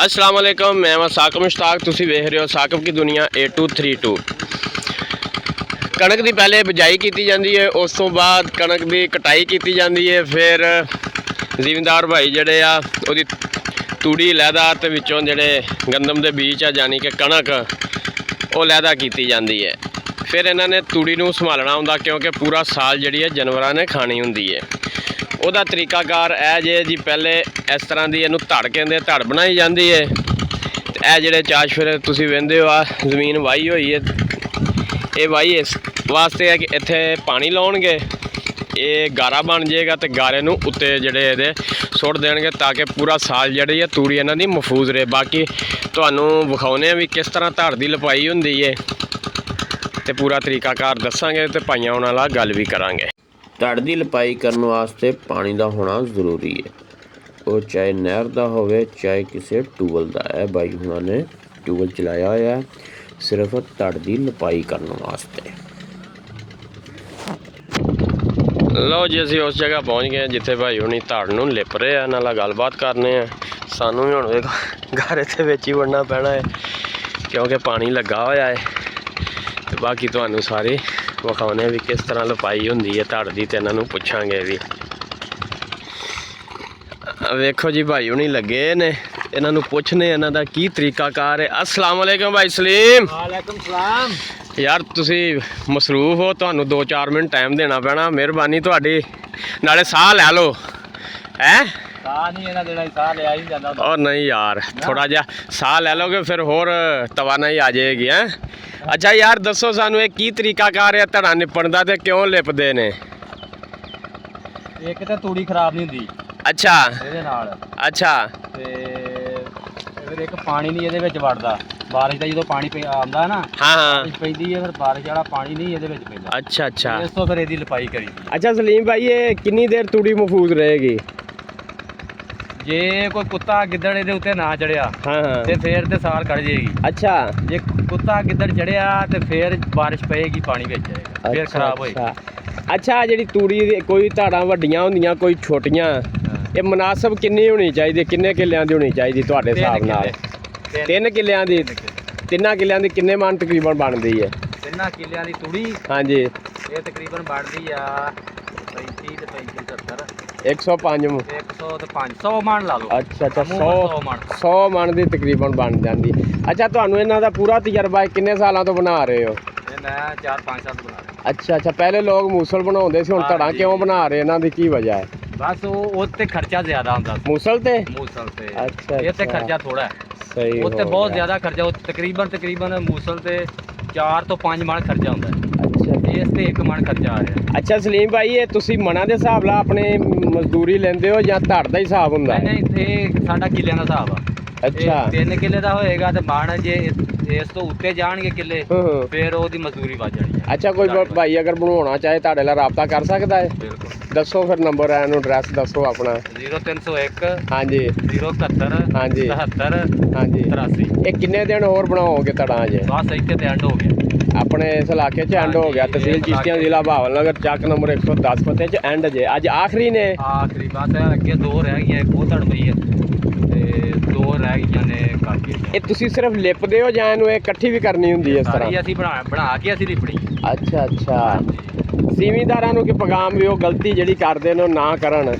अस्सलाम वालेकुम, मैं वा साकिब मुश्ताक। तुसी वेख रहे हो साकिब की दुनिया 8232। कणक की पहले बिजाई की जाती है, उस तो बाद कणक की कटाई की जाती है। फिर जिमींदार भाई जड़े आ उहदी तूड़ी लैदा ते विचों जड़े गंदम के बीज आ जानी कि कणक वो लैदा की जाती है। फिर इन्होंने तूड़ी नूं संभालना हुंदा क्योंकि पूरा साल जिहड़ी है जानवरां ने खानी हुंदी है। ਉਹਦਾ ਤਰੀਕਾਕਾਰ ਇਹ ਜੇ जी पहले इस तरह की ਇਹਨੂੰ ਧੜ ਕਹਿੰਦੇ ਧੜ बनाई जाती है। ਤੇ ਇਹ ਜਿਹੜੇ ਚਾਸ਼ ਫਿਰ ਤੁਸੀਂ ਵੇਂਦੇ ਹੋ ਆ ਜ਼ਮੀਨ ਵਾਹੀ ਹੋਈ ਹੈ, ਇਹ ਵਾਹੀ ਇਸ ਵਾਸਤੇ ਹੈ ਕਿ ਇੱਥੇ ਪਾਣੀ ਲਾਉਣਗੇ, ਇਹ ਗਾਰਾ ਬਣ ਜਾਏਗਾ ਤੇ ਗਾਰੇ ਨੂੰ ਉੱਤੇ ਜਿਹੜੇ ਇਹਦੇ ਸੁੱਟ ਦੇਣਗੇ ਤਾਂ ਕਿ ਪੂਰਾ ਸਾਲ ਜਿਹੜੀ ਹੈ ਤੂੜੀ ਇਹਨਾਂ ਦੀ ਮਹਿਫੂਜ਼ ਰਹੇ। ਬਾਕੀ ਤੁਹਾਨੂੰ ਵਿਖਾਉਂਦੇ ਆ ਵੀ ਕਿਸ ਤਰ੍ਹਾਂ ਧੜ ਦੀ ਲਪਾਈ ਹੁੰਦੀ ਹੈ ਤੇ ਪੂਰਾ ਤਰੀਕਾਕਾਰ ਦੱਸਾਂਗੇ ਤੇ ਭਾਈਆਂ ਉਹਨਾਂ ਨਾਲ ਗੱਲ ਵੀ ਕਰਾਂਗੇ। ਧੜ ਦੀ ਲਪਾਈ ਕਰਨ ਵਾਸਤੇ ਪਾਣੀ ਦਾ ਹੋਣਾ ਜ਼ਰੂਰੀ ਹੈ, ਉਹ ਚਾਹੇ ਨਹਿਰ ਦਾ ਹੋਵੇ ਚਾਹੇ ਕਿਸੇ ਟਿਊਬਵੈੱਲ ਦਾ। ਹੈ ਬਾਈ ਹੁਣਾਂ ਨੇ ਟਿਊਬਵੈੱਲ ਚਲਾਇਆ ਹੋਇਆ ਸਿਰਫ ਧੜ ਦੀ ਲਪਾਈ ਕਰਨ ਵਾਸਤੇ। ਲਓ ਜੀ ਅਸੀਂ ਉਸ ਜਗ੍ਹਾ ਪਹੁੰਚ ਗਏ ਜਿੱਥੇ ਭਾਈ ਹੁਣੀ ਧੜ ਨੂੰ ਲਿਪ ਰਹੇ ਆ, ਨਾਲ ਗੱਲਬਾਤ ਕਰਨੇ ਆ। ਸਾਨੂੰ ਵੀ ਹੁਣ ਗਾਰੇ ਦੇ ਵਿੱਚ ਹੀ ਵੜਨਾ ਪੈਣਾ ਹੈ ਕਿਉਂਕਿ ਪਾਣੀ ਲੱਗਾ ਹੋਇਆ ਹੈ। ਤੇ ਬਾਕੀ ਤੁਹਾਨੂੰ ਸਾਰੇ ਵਿਖਾਉਣੇ ਵੀ ਕਿਸ ਤਰ੍ਹਾਂ ਲਪਾਈ ਹੁੰਦੀ ਹੈ ਧੜ ਦੀ, ਤੇ ਇਹਨਾਂ ਨੂੰ ਪੁੱਛਾਂਗੇ ਵੀ। ਵੇਖੋ ਜੀ ਭਾਈ ਹੁਣੀ ਲੱਗੇ ਨੇ, ਇਹਨਾਂ ਨੂੰ ਪੁੱਛਨੇ ਇਹਨਾਂ ਦਾ ਕੀ ਤਰੀਕਾਕਾਰ ਹੈ। अस्सलाम वालेकुम भाई सलीम। वालेकुम सलाम। यार तुसी मसरूफ हो, ਤੁਹਾਨੂੰ 2-4 ਮਿੰਟ ਟਾਈਮ ਦੇਣਾ ਪੈਣਾ, ਮਿਹਰਬਾਨੀ ਤੁਹਾਡੀ। ਨਾਲੇ ਸਾਹ ਲੈ ਲਓ। ਹੈ ਸਾਹ ਨਹੀਂ ਇਹਨਾਂ ਦੇਣਾ, ਸਾਹ ਲਿਆ ਹੀ ਜਾਂਦਾ। ਔਰ ਨਹੀਂ ਯਾਰ ਥੋੜਾ ਜਿਹਾ ਸਾਹ ਲੈ ਲਓਗੇ ਫਿਰ ਹੋਰ ਤਵਾਨਾਈ ਆ ਜਾਏਗੀ। ਹੈ ਅੱਛਾ ਯਾਰ ਦੱਸੋ ਸਾਨੂੰ ਇਹ ਕੀ ਤਰੀਕਾਕਾਰ ਹੈ ਧੜਾ ਨਿਪਣ ਦਾ ਤੇ ਕਿਉਂ ਲਿਪਦੇ ਨੇ? ਇੱਕ ਤਾਂ ਤੂੜੀ ਖਰਾਬ ਨਹੀਂ ਹੁੰਦੀ ਅੱਛਾ ਇਹਦੇ ਨਾਲ। ਅੱਛਾ ਤੇ ਫਿਰ ਇੱਕ ਪਾਣੀ ਨਹੀਂ ਇਹਦੇ ਵਿੱਚ ਵੜਦਾ। ਬਾਰਿਸ਼ ਦਾ ਜਦੋਂ ਪਾਣੀ ਆਉਂਦਾ ਨਾ, ਹਾਂ ਹਾਂ ਬਾਰਿਸ਼ ਪੈਂਦੀ ਹੈ, ਫਿਰ ਬਾਰਿਸ਼ ਵਾਲਾ ਪਾਣੀ ਨਹੀਂ ਇਹਦੇ ਵਿੱਚ ਪੈਂਦਾ। ਅੱਛਾ ਅੱਛਾ ਇਸ ਤੋਂ ਫਿਰ ਇਹਦੀ ਲਪਾਈ ਕਰੀ। ਅੱਛਾ ਸਲੀਮ ਭਾਈ ਇਹ ਕਿੰਨੀ ਦੇਰ ਤੂੜੀ ਮਹਿਫੂਜ਼ ਰਹੇਗੀ? ਜੇ ਕੋਈ ਕੁੱਤਾ ਗਿੱਦੜ ਇਹਦੇ ਉੱਤੇ ਨਾ ਚੜਿਆ ਹਾਂ ਹਾਂ ਤੇ ਫਿਰ ਤੇ ਸਾਲ ਕੱਢ ਜਾਏਗੀ। ਅੱਛਾ ਜੇ ਕੁੱਤਾ ਗਿੱਦੜ ਚੜਿਆ ਤੇ ਫਿਰ ਬਾਰਿਸ਼ ਪਏਗੀ, ਪਾਣੀ ਵਿੱਚ ਜਾਏਗਾ, ਫਿਰ ਖਰਾਬ ਹੋਏਗੀ। ਅੱਛਾ ਜਿਹੜੀ ਤੂੜੀ ਕੋਈ ਧਾੜਾਂ ਵੱਡੀਆਂ ਹੁੰਦੀਆਂ ਕੋਈ ਛੋਟੀਆਂ, ਇਹ ਮੁਨਾਸਬ ਕਿੰਨੀ ਹੋਣੀ ਚਾਹੀਦੀ, ਕਿੰਨੇ ਕਿੱਲਿਆਂ ਦੀ ਹੋਣੀ ਚਾਹੀਦੀ ਤੁਹਾਡੇ ਹਿਸਾਬ ਨਾਲ? 3 ਕਿੱਲਿਆਂ ਦੀ। 3 ਕਿੱਲਿਆਂ ਦੀ ਕਿੰਨੇ ਮਣ ਤਕਰੀਬਨ ਬਣਦੀ ਹੈ? 3 ਕਿੱਲਿਆਂ ਦੀ ਤੂੜੀ ਹਾਂਜੀ ਇਹ ਤਕਰੀਬਨ ਬਣਦੀ ਆ 35 ਤੇ 35 70 105 100 ਤੇ 500 ਮਣ ਲਾ ਲਓ। ਅੱਛਾ ਅੱਛਾ 100 ਮਣ ਮਣ ਦੀ ਤਕਰੀਬਨ ਬਣ ਜਾਂਦੀ। ਅੱਛਾ ਤੁਹਾਨੂੰ ਇਹਨਾਂ ਦਾ ਪੂਰਾ ਤਜਰਬਾ ਕਿੰਨੇ ਸਾਲਾਂ ਤੋਂ ਬਣਾ ਰਹੇ ਹੋ? ਇਹ ਮੈਂ 4-5 ਸਾਲ ਤੋਂ ਬਣਾ ਰਿਹਾ। ਅੱਛਾ ਅੱਛਾ ਪਹਿਲੇ ਲੋਕ ਮੂਸਲ ਬਣਾਉਂਦੇ ਸੀ, ਹੁਣ ਧੜਾ ਕਿਉਂ ਬਣਾ ਰਹੇ, ਇਹਨਾਂ ਦੀ ਕੀ ਵਜ੍ਹਾ ਹੈ? ਬਸ ਉਹ ਤੇ ਖਰਚਾ ਜ਼ਿਆਦਾ ਹੁੰਦਾ ਸੀ ਮੂਸਲ ਤੇ। ਮੂਸਲ ਤੇ ਅੱਛਾ ਇਹ ਤੇ ਖਰਚਾ ਥੋੜਾ ਹੈ। ਸਹੀ ਉਹ ਤੇ ਬਹੁਤ ਜ਼ਿਆਦਾ ਖਰਚਾ, ਉਹ ਤਕਰੀਬਨ ਮੂਸਲ ਤੇ 4 ਤੋਂ 5 ਮਣ ਖਰਚਾ ਹੁੰਦਾ ਹੈ। ਅੱਛਾ ਇਸ ਤੇ 1 ਮਣ ਖਰਚਾ ਆ ਰਿਹਾ। ਅੱਛਾ ਸਲੀਮ ਭਾਈ ਇਹ ਤੁਸੀਂ ਮਣਾਂ ਦੇ ਹਿਸਾਬ ਨਾਲ ਆਪਣੇ ਮਜ਼ਦੂਰੀ ਲੈਂਦੇ ਹੋ ਜਾਂ ਧੜ ਦਾ ਹਿਸਾਬ ਹੁੰਦਾ? ਨਹੀਂ ਇੱਥੇ ਸਾਡਾ ਕਿੱਲਿਆਂ ਦਾ ਹਿਸਾਬ ਆ। ਅੱਛਾ 3 ਕਿੱਲੇ ਦਾ ਹੋਏਗਾ ਤੇ ਮਣ ਜੇ ਇਸ ਤੋਂ ਉੱਤੇ ਜਾਣਗੇ ਕਿੱਲੇ ਫਿਰ ਉਹਦੀ ਮਜ਼ਦੂਰੀ ਵੱਧ ਜਾਣੀ ਹੈ। ਅੱਛਾ ਕੋਈ ਭਾਈ ਅਗਰ ਬਣਾਉਣਾ ਚਾਹੇ ਤੁਹਾਡੇ ਨਾਲ ਰਾਬਤਾ ਕਰ ਸਕਦਾ ਹੈ? ਬਿਲਕੁਲ ਦੱਸੋ ਫਿਰ ਨੰਬਰ ਹੈ, ਇਹਨੂੰ ਐਡਰੈਸ ਦੱਸੋ ਆਪਣਾ। 0301 ਹਾਂਜੀ 071 ਹਾਂਜੀ 77 ਹਾਂਜੀ 83। ਇਹ ਕਿੰਨੇ ਦਿਨ ਹੋਰ ਬਣਾਓਗੇ ਧੜਾਂ ਜੇ? ਬਸ ਇੱਥੇ ਤੇ ਐਂਡ ਹੋ ਗਿਆ। ਆਪਣੇ ਇਸ ਇਲਾਕੇ 'ਚ ਐਂਡ ਹੋ ਗਿਆ, ਤਹਿਸੀਲ ਚਿਸ਼ਤੀਆਂ ਜ਼ਿਲ੍ਹਾ ਬਹਾਵਲਨਗਰ, ਚੱਕ ਨੰਬਰ 110 ਫਤਿਹ 'ਚ ਐਂਡ ਜੇ। ਅੱਜ ਆਖਰੀ ਨੇ? ਆਖਰੀ ਬਸ ਅੱਗੇ 2 ਰਹਿ ਗਈਆਂ, ਇੱਕ ਉਹ ਧੜ ਪਈ ਹੈ ਤੇ 2 ਰਹਿ ਗਈਆਂ ਨੇ ਕਾਕੇ। ਇਹ ਤੁਸੀਂ ਸਿਰਫ ਲਿਪਦੇ ਹੋ ਜਾਂ ਇਹਨੂੰ ਇਹ ਇਕੱਠੀ ਵੀ ਕਰਨੀ ਹੁੰਦੀ ਹੈ ਇਸ ਤਰ੍ਹਾਂ? ਅਸੀਂ ਬਣਾ ਕੇ ਅਸੀਂ ਲਿਪਣੀ। ਅੱਛਾ ਅੱਛਾ ਜ਼ਿਮੀਂਦਾਰਾਂ ਨੂੰ ਕਿ ਪੈਗਾਮ ਵੀ ਉਹ ਗਲਤੀ ਜਿਹੜੀ ਕਰਦੇ ਨੇ ਉਹ ਨਾ ਕਰਨ।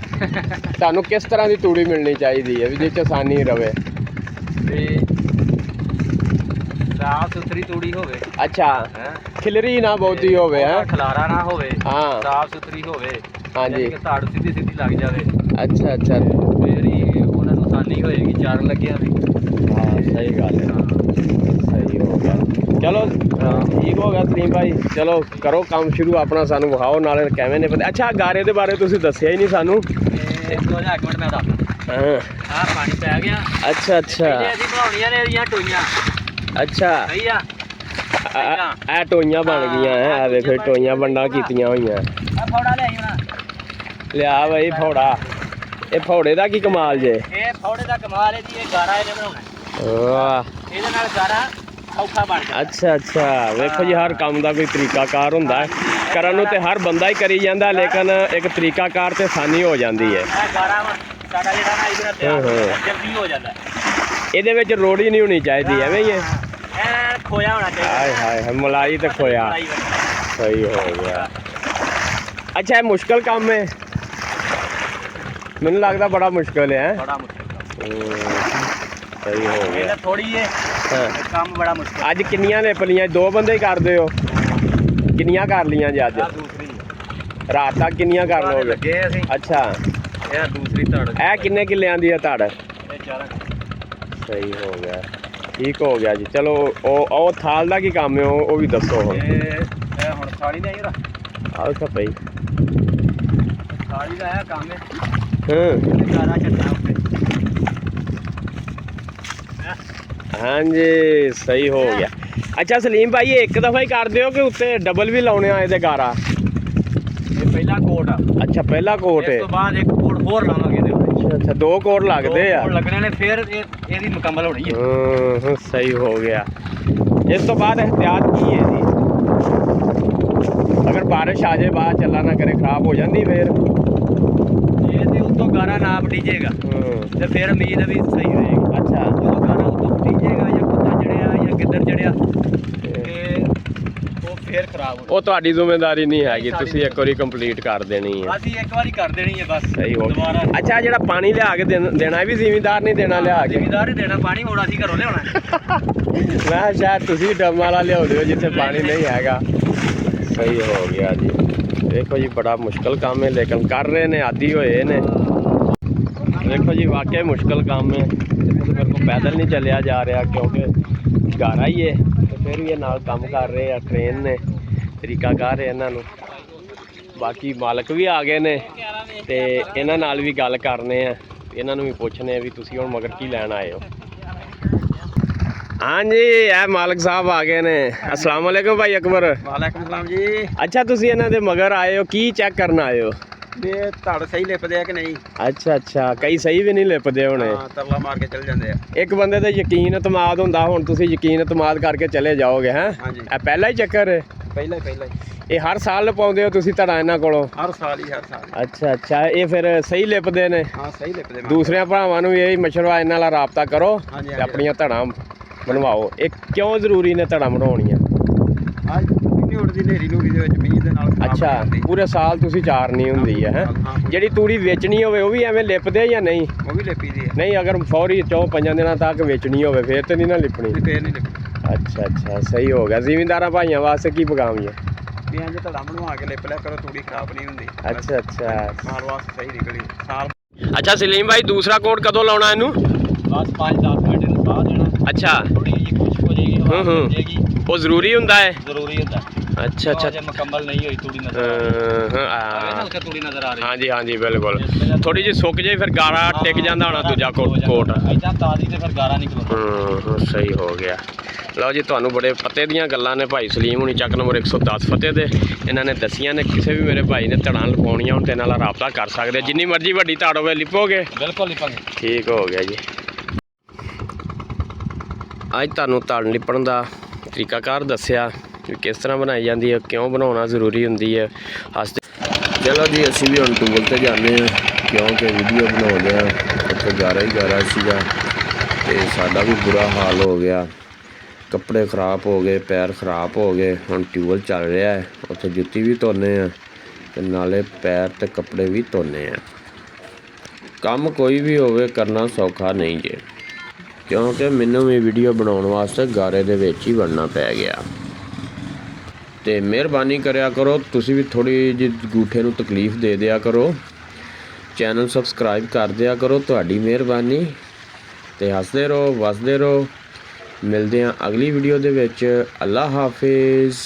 ਤੁਹਾਨੂੰ ਕਿਸ ਤਰ੍ਹਾਂ ਦੀ ਤੂੜੀ ਮਿਲਣੀ ਚਾਹੀਦੀ ਹੈ ਵੀ ਜਿਸ 'ਚ ਆਸਾਨੀ ਰਵੇ? ਤੇ ਸਾਫ ਸੁਥਰੀ ਤੂੜੀ ਹੋਵੇ। ਅੱਛਾ ਖਿਲਰੀ ਨਾ ਬਹੁਤੀ ਹੋਵੇ। ਹੈ ਖਲਾਰਾ ਨਾ ਹੋਵੇ, ਹਾਂ ਸਾਫ ਸੁਥਰੀ ਹੋਵੇ। ਹਾਂਜੀ ਧੜ ਸਿੱਧੀ ਸਿੱਧੀ ਲੱਗ ਜਾਵੇ। ਅੱਛਾ ਅੱਛਾ ਫਿਰ ਹੀ ਉਹਨਾਂ ਨੂੰ ਆਸਾਨੀ ਹੋਏਗੀ ਚਾਰਨ ਲੱਗਿਆ ਵੀ। ਹਾਂ ਸਹੀ ਗੱਲ ਹੈ, ਸਹੀ ਹੋ ਗਿਆ। ਚਲੋ ਠੀਕ ਹੋ ਗਿਆ ਸਲੀਮ ਭਾਈ, ਚਲੋ ਕਰੋ ਕੰਮ ਸ਼ੁਰੂ ਆਪਣਾ, ਸਾਨੂੰ ਵਿਖਾਓ ਨਾਲੇ ਕਿਵੇਂ ਨੇ ਪਤਾ। ਅੱਛਾ ਗਾਰੇ ਦੇ ਬਾਰੇ ਤੁਸੀਂ ਦੱਸਿਆ ਹੀ ਨਹੀਂ ਸਾਨੂੰ। ਇੱਕ ਮਿੰਟ ਮੈਂ ਦੱਸਦਾ। ਹਾਂ ਆਹ ਪਾਣੀ ਪੈ ਗਿਆ। ਅੱਛਾ ਅੱਛਾ ਅਸੀਂ ਬਣਾਉਣੀਆਂ ਨੇ ਇਹਦੀਆਂ ਟੋਈਆਂ। ਅੱਛਾ ਸਹੀ ਆ। ਇਹ ਟੋਈਆਂ ਬਣ ਗਈਆਂ ਹੈ, ਵੇਖੋ ਟੋਈਆਂ ਬੰਡਾ ਕੀਤੀਆਂ ਹੋਈਆਂ। ਆ ਫੌੜਾ ਲੈ ਆਈ ਹੁਣ। ਲਿਆ ਬਾਈ ਫੌੜਾ। ਇਹ ਫੌੜੇ ਦਾ ਕੀ ਕਮਾਲ ਜੇ? ਇਹ ਫੌੜੇ ਦਾ ਕਮਾਲ ਹੈ ਜੀ, ਇਹ ਗਾਰਾ ਇਹਨੇ ਬਣਾਉਣਾ। ਵਾਹ ਇਹਦੇ ਨਾਲ ਗਾਰਾ ਔਖਾ ਬਣ ਜਾਂਦਾ। ਅੱਛਾ ਅੱਛਾ ਵੇਖੋ ਜੀ ਹਰ ਕੰਮ ਦਾ ਕੋਈ ਤਰੀਕਾਕਾਰ ਹੁੰਦਾ ਹੈ, ਕਰਨ ਨੂੰ ਤੇ ਹਰ ਬੰਦਾ ਹੀ ਕਰੀ ਜਾਂਦਾ, ਲੇਕਿਨ ਇੱਕ ਤਰੀਕਾਕਾਰ ਤੇ ਆਸਾਨੀ ਹੋ ਜਾਂਦੀ ਹੈ। ਇਹ ਗਾਰਾ ਸਾਡਾ ਜਿਹੜਾ ਨਾ ਇਹਦੇ ਨਾਲ ਤਿਆਰ ਜਲਦੀ ਹੋ ਜਾਂਦਾ। ਇਹਦੇ ਵਿੱਚ ਰੋੜੀ ਨਹੀਂ ਹੋਣੀ ਚਾਹੀਦੀ ਐਵੇਂ ਹੀ ਹੈ ਐ ਖੋਇਆ ਹੋਣਾ ਚਾਹੀਦਾ। ਹਾਏ ਹਾਏ ਹਾਏ, ਮਲਾਈ ਤੇ ਖੋਇਆ ਸਹੀ ਹੋ ਗਿਆ। ਅੱਛਾ ਇਹ ਮੁਸ਼ਕਲ ਕੰਮ ਹੈ ਮੈਨੂੰ ਲੱਗਦਾ ਬੜਾ ਮੁਸ਼ਕਲ ਹੈ ਬੜਾ ਮੁਸ਼ਕਿਲ ਸਹੀ ਹੋ ਗਿਆ ਇਹ ਥੋੜੀ ਹੈ ਹਾਂ। ਕੰਮ ਬੜਾ ਮੁਸ਼ਕਿਲ। ਅੱਜ ਕਿੰਨੀਆਂ ਲਿਪ ਲੀਆਂ 2 ਬੰਦੇ ਹੀ ਕਰਦੇ ਹੋ ਕਿੰਨੀਆਂ ਕਰ ਲੀਆਂ ਜੀ ਅੱਜ ਦੂਸਰੀ ਰਾਤ ਤੱਕ ਕਿੰਨੀਆਂ ਕਰ ਲੋਗੇ ਲੱਗੇ ਅਸੀਂ। ਅੱਛਾ ਇਹ ਦੂਸਰੀ ਧੜ ਇਹ ਕਿੰਨੇ ਕਿੱਲਿਆਂ ਦੀ ਹੈ ਧੜ ਇਹ 4 ਸਹੀ ਹੋ ਗਿਆ ਠੀਕ ਹੋ ਗਿਆ ਜੀ ਚਲੋ ਉਹ ਥਾਲ ਦਾ ਕੀ ਕੰਮ ਹੈ ਉਹ ਵੀ ਦੱਸੋ ਹੁਣ ਇਹ ਹੁਣ ਸਾੜੀ ਦਾ ਹੀ ਆਹ ਤਾਂ ਪਈ ਸਾੜੀ ਦਾ ਇਹ ਕੰਮ ਹੈ ਹਾਂ ਸਾਰਾ ਚੱਲਣਾ ਉੱਤੇ ਹਾਂਜੀ ਸਹੀ ਹੋ ਗਿਆ ਅੱਛਾ ਸਲੀਮ ਭਾਈ ਇਹ ਇੱਕ ਦਫਾ ਹੀ ਕਰਦੇ ਹੋ ਕਿ ਉੱਤੇ ਡਬਲ ਵੀ ਲਾਉਣੇ ਆ ਇਹਦੇ ਗਾਰਾ ਇਹ ਪਹਿਲਾ ਕੋਟ ਆ ਅੱਛਾ ਪਹਿਲਾ ਕੋਟ ਹੈ ਇਸ ਤੋਂ ਬਾਅਦ ਇੱਕ ਕੋਟ ਹੋਰ ਲਾਵਾਂਗੇ ਇਹਦੇ ਉੱਤੇ ਅੱਛਾ 2 ਕੋਟ ਲੱਗਦੇ ਆ ਕੋਟ ਲੱਗਣੇ ਨੇ ਫਿਰ ਇਹਦੀ ਮੁਕੰਮਲ ਹੋਣੀ ਹੈ ਹਾਂ ਸਹੀ ਹੋ ਗਿਆ ਇਸ ਤੋਂ ਬਾਅਦ ਇਹਤਿਆਤ ਕੀ ਹੈ ਜੀ ਅਗਰ ਬਾਰਿਸ਼ ਆ ਜਾਏ ਬਾਅਦ ਚੱਲਾ ਨਾ ਕਰੇ ਖਰਾਬ ਹੋ ਜਾਂਦੀ ਫਿਰ ਇਹ ਤੇ ਉੱਤੋਂ ਗਾਰਾ ਨਾਪ ਡੀਜੇਗਾ ਤੇ ਫਿਰ ਉਮੀਦ ਵੀ ਸਹੀ ਰਹੇਗੀ ਅੱਛਾ ਜਦੋਂ ਗਾਰਾ ਉੱਤੋਂ ਡੀਜੇਗਾ ਜਾਂ ਕੁੱਤਾ ਚੜਿਆ ਜਾਂ ਗਿੱਦੜ ਚੜਿਆ ਤੇ ਉਹ ਫਿਰ ਖਰਾਬ ਹੋ ਉਹ ਤੁਹਾਡੀ ਜ਼ਿੰਮੇਵਾਰੀ ਨਹੀਂ ਹੈਗੀ ਤੁਸੀਂ ਇੱਕ ਵਾਰੀ ਕੰਪਲੀਟ ਕਰ ਦੇਣੀ ਹੈ ਅਸੀਂ ਇੱਕ ਵਾਰੀ ਕਰ ਦੇਣੀ ਹੈ ਬਸ ਸਹੀ ਹੋ ਗਿਆ ਦੁਬਾਰਾ ਅੱਛਾ ਜਿਹੜਾ ਪਾਣੀ ਲਿਆ ਕੇ ਦੇਣਾ ਵੀ ਜ਼ਿਮੀਂਦਾਰ ਨਹੀਂ ਦੇਣਾ ਲਿਆ ਕੇ ਜ਼ਿਮੀਦਾਰ ਹੀ ਦੇਣਾ ਪਾਣੀ ਹੁਣ ਅਸੀਂ ਘਰੋਂ ਲਿਆਉਣਾ ਮੈਂ ਸ਼ਾਇਦ ਤੁਸੀਂ ਡਰਮ ਵਾਲਾ ਲਿਆਉਂਦੇ ਹੋ ਜਿੱਥੇ ਪਾਣੀ ਨਹੀਂ ਹੈਗਾ ਸਹੀ ਹੋ ਗਿਆ ਜੀ ਦੇਖੋ ਜੀ ਬੜਾ ਮੁਸ਼ਕਲ ਕੰਮ ਹੈ ਲੇਕਿਨ ਕਰ ਰਹੇ ਨੇ ਆਦੀ ਹੋਏ ਨੇ ਦੇਖੋ ਜੀ ਵਾਕਿਆ ਮੁਸ਼ਕਲ ਕੰਮ ਹੈ ਦੇਖੋ ਮੇਰੇ ਕੋਲ ਪੈਦਲ ਨਹੀਂ ਚੱਲਿਆ ਜਾ ਰਿਹਾ ਕਿਉਂਕਿ ਗਾਰਾ ਹੀ ਹੈ ਤੇ ਫਿਰ ਵੀ ਇਹ ਨਾਲ ਕੰਮ ਕਰ ਰਹੇ ਆ ਟ੍ਰੇਨ ਨੇ ਤਰੀਕਾ ਕਰ ਰਹੇ ਇਹਨਾਂ ਨੂੰ ਬਾਕੀ ਮਾਲਕ ਵੀ ਆ ਗਏ ਨੇ ਤੇ ਇਹਨਾਂ ਨਾਲ ਵੀ ਗੱਲ ਕਰਨੇ ਆ ਇਹਨਾਂ ਨੂੰ ਵੀ ਪੁੱਛਨੇ ਆ ਵੀ ਤੁਸੀਂ ਹੁਣ ਮਗਰ ਕੀ ਲੈਣ ਆਏ ਹੋ ਹਾਂਜੀ ਇਹ ਮਾਲਕ ਸਾਹਿਬ ਆ ਗਏ ਨੇ अस्सलाम वालेकुम भाई अकबर ਵਾਲੇਕੁਮ ਸਲਾਮ ਜੀ ਅੱਛਾ ਤੁਸੀਂ ਇਹਨਾਂ ਦੇ ਮਗਰ ਆਏ ਹੋ ਕੀ ਚੈੱਕ ਕਰਨ ਆਏ ਹੋ ਇਹ ਧੜ ਸਹੀ ਲਿਪਦੇ ਆ ਕਿ ਨਹੀਂ ਅੱਛਾ ਅੱਛਾ ਕਈ ਸਹੀ ਵੀ ਨਹੀਂ ਲਿਪਦੇ ਹੋਣੇ ਹਾਂ ਤਰਲਾ ਮਾਰ ਕੇ ਚੱਲ ਜਾਂਦੇ ਆ ਇੱਕ ਬੰਦੇ ਤੇ ਯਕੀਨ ਇਤਮਾਦ ਹੁੰਦਾ ਹੁਣ ਤੁਸੀਂ ਯਕੀਨ ਇਤਮਾਦ ਕਰਕੇ ਚਲੇ ਜਾਓਗੇ ਹੈਂ ਹਾਂਜੀ ਇਹ ਪਹਿਲਾ ਹੀ ਚੱਕਰ ਹੈ ਪਹਿਲਾਂ ਹੀ ਇਹ ਹਰ ਸਾਲ ਲਪਾਉਂਦੇ ਹੋ ਤੁਸੀਂ ਧੜਾ ਇਹਨਾਂ ਕੋਲੋਂ ਹਰ ਸਾਲ ਹੀ ਅੱਛਾ ਅੱਛਾ ਇਹ ਫਿਰ ਸਹੀ ਲਿਪਦੇ ਨੇ ਹਾਂ ਸਹੀ ਲਿਪਦੇ ਦੂਸਰਿਆਂ ਭਰਾਵਾਂ ਨੂੰ ਵੀ ਇਹੀ ਮਸ਼ਵਰਾ ਇਹਨਾਂ ਨਾਲ ਰਾਬਤਾ ਕਰੋ ਹਾਂਜੀ, ਤੇ ਆਪਣੀਆਂ ਧੜਾਂ ਬਣਵਾਓ ਇਹ ਕਿਉਂ ਜ਼ਰੂਰੀ ਨੇ ਧੜਾਂ ਬਣਾਉਣੀਆਂ ਅੱਜ ਨਹੀਂ ਉੱਡਦੀ ਨੇਰੀ ਨੂਰੀ ਦੇ ਵਿੱਚ ਮੀਂਹ ਦੇ ਨਾਲ ਖਰਾਬ ਅੱਛਾ ਹੋ ਜਾਂਦੀ। ਪੂਰੇ ਸਾਲ ਤੁਸੀਂ ਚਾਰਨੀ ਹੁੰਦੀ ਹੈ ਹੈਂ ਹਾਂ, ਜਿਹੜੀ ਤੂੜੀ ਵੇਚਣੀ ਹੋਵੇ ਉਹ ਵੀ ਐਵੇਂ ਲਿਪਦੇ ਜਾਂ ਨਹੀਂ ਉਹ ਵੀ ਲਿਪੀ ਦੀ ਹੈ ਨਹੀਂ ਅਗਰ ਫੌਰੀ 4-5 ਦਿਨਾਂ ਤੱਕ ਵੇਚਣੀ ਹੋਵੇ ਫਿਰ ਤੇ ਨਹੀਂ ਨਾ ਲਿਪਣੀ ਫੇਰ ਨਹੀਂ ਲਿਪੀ ਅੱਛਾ ਅੱਛਾ ਸਹੀ ਹੋ ਗਿਆ ਜ਼ਿਮੀਂਦਾਰਾਂ ਭਾਈਆਂ ਵਾਸਤੇ ਕੀ ਪਕਾਵੀਂ ਹੈ ਵੀ ਇੰਜ ਧੜਾ ਬਣਵਾ ਕੇ ਲਿਪ ਲਿਆ ਕਰੋ ਤੂੜੀ ਖਰਾਬ ਨਹੀਂ ਹੁੰਦੀ ਅੱਛਾ ਅੱਛਾ ਸਾਲ ਵਾਸਤੇ ਸਹੀ ਨਿਕਲੀ ਸਾਲ ਅੱਛਾ ਸਲੀਮ ਭਾਈ ਦੂਸਰਾ ਕੋਟ ਕਦੋਂ ਲਾਉਣਾ ਇਹਨੂੰ ਬਸ 5-10 ਮਿੰਟ ਨੂੰ ਸਾਹ ਦੇਣਾ ਅੱਛਾ ਥੋੜੀ ਜਿਹੀ ਖੁਸ਼ਕ ਹੋ ਜਾਏਗੀ ਹਵਾ ਹੂੰ। ਜਾਏਗੀ ਉਹ ਜ਼ਰੂਰੀ ਹੁੰਦਾ ਹੈ ਜ਼ਰੂਰੀ ਹੁੰਦਾ ਅੱਛਾ ਅੱਛਾ ਜੇ ਮੁਕੰਮਲ ਨਹੀਂ ਹੋਈ ਤੂੜੀ ਨਜ਼ਰ ਆ ਰਹੀ ਹੈ ਤੂੜੀ ਨਜ਼ਰ ਆ ਰਹੀ ਹਾਂਜੀ ਹਾਂਜੀ ਬਿਲਕੁਲ ਥੋੜੀ ਜਿਹੀ ਸੁੱਕ ਜਾਏ ਫਿਰ ਗਾਰਾ ਟਿਕ ਜਾਂਦਾ ਹੋਣਾ ਦੂਜਾ ਕੋਟ ਐਦਾਂ ਤਾਜ਼ੀ ਤੇ ਫਿਰ ਗਾਰਾ ਨਿਕਲਦਾ ਸਹੀ ਹੋ ਗਿਆ ਲਓ ਜੀ ਤੁਹਾਨੂੰ ਬੜੇ ਪਤੇ ਦੀਆਂ ਗੱਲਾਂ ਨੇ ਭਾਈ ਸਲੀਮ ਹੁਣੀ ਚੱਕ ਨੰਬਰ 110 ਫਤਿਹ ਦੇ ਇਹਨਾਂ ਨੇ ਦੱਸੀਆਂ ਨੇ ਕਿਸੇ ਵੀ ਮੇਰੇ ਭਾਈ ਨੇ ਧੜਾਂ ਲਪਾਉਣੀਆਂ ਹੁਣ ਤੇ ਨਾਲ ਰਾਬਤਾ ਕਰ ਸਕਦੇ ਜਿੰਨੀ ਮਰਜ਼ੀ ਵੱਡੀ ਧੜ ਹੋਵੇ ਲਿਪੋਗੇ ਬਿਲਕੁਲ ਲਿਪਾਂਗੇ ਠੀਕ ਹੋ ਗਿਆ ਜੀ ਅੱਜ ਤੁਹਾਨੂੰ ਧੜ ਲਿਪਣ ਦਾ ਤਰੀਕਾਕਾਰ ਦੱਸਿਆ ਕਿ ਕਿਸ ਤਰ੍ਹਾਂ ਬਣਾਈ ਜਾਂਦੀ ਹੈ ਕਿਉਂ ਬਣਾਉਣਾ ਜ਼ਰੂਰੀ ਹੁੰਦੀ ਹੈ ਚਲੋ ਜੀ ਅਸੀਂ ਵੀ ਹੁਣ ਟੂਲ ਤੇ ਜਾਂਦੇ ਹਾਂ ਕਿਉਂਕਿ ਵੀਡੀਓ ਬਣਾਉਂਦੇ ਹਾਂ ਉੱਥੇ ਗਾਰਾ ਹੀ ਗਾਰਾ ਸੀਗਾ ਤੇ ਸਾਡਾ ਵੀ ਬੁਰਾ ਹਾਲ ਹੋ ਗਿਆ ਕੱਪੜੇ ਖ਼ਰਾਬ ਹੋ ਗਏ ਪੈਰ ਖ਼ਰਾਬ ਹੋ ਗਏ ਹੁਣ ਟਿਊਬਲ ਚੱਲ ਰਿਹਾ ਹੈ ਉੱਥੇ ਜੁੱਤੀ ਵੀ ਧੋਨੇ ਆ ਤੇ ਨਾਲੇ ਪੈਰ ਤੇ ਕੱਪੜੇ ਵੀ ਧੋਨੇ ਆ ਕੰਮ ਕੋਈ ਵੀ ਹੋਵੇ ਕਰਨਾ ਸੌਖਾ ਨਹੀਂ ਜੇ ਕਿਉਂਕਿ ਮੈਨੂੰ ਵੀ ਵੀਡੀਓ ਬਣਾਉਣ ਵਾਸਤੇ ਗਾਰੇ ਦੇ ਵਿੱਚ ਹੀ ਵੜਨਾ ਪੈ ਗਿਆ ਤੇ ਮਿਹਰਬਾਨੀ ਕਰਿਆ ਕਰੋ ਤੁਸੀਂ ਵੀ ਥੋੜੀ ਜਿਹੀ ਗੂਠੇ ਨੂੰ ਤਕਲੀਫ ਦੇ ਦਿਆ ਕਰੋ ਚੈਨਲ ਸਬਸਕ੍ਰਾਈਬ ਕਰ ਦਿਆ ਕਰੋ ਤੁਹਾਡੀ ਮਿਹਰਬਾਨੀ ਤੇ ਹੱਸਦੇ ਰਹੋ ਵਸਦੇ ਰਹੋ ਮਿਲਦੇ ਹਾਂ ਅਗਲੀ ਵੀਡੀਓ ਦੇ ਵਿੱਚ ਅੱਲਾ ਹਾਫਿਜ਼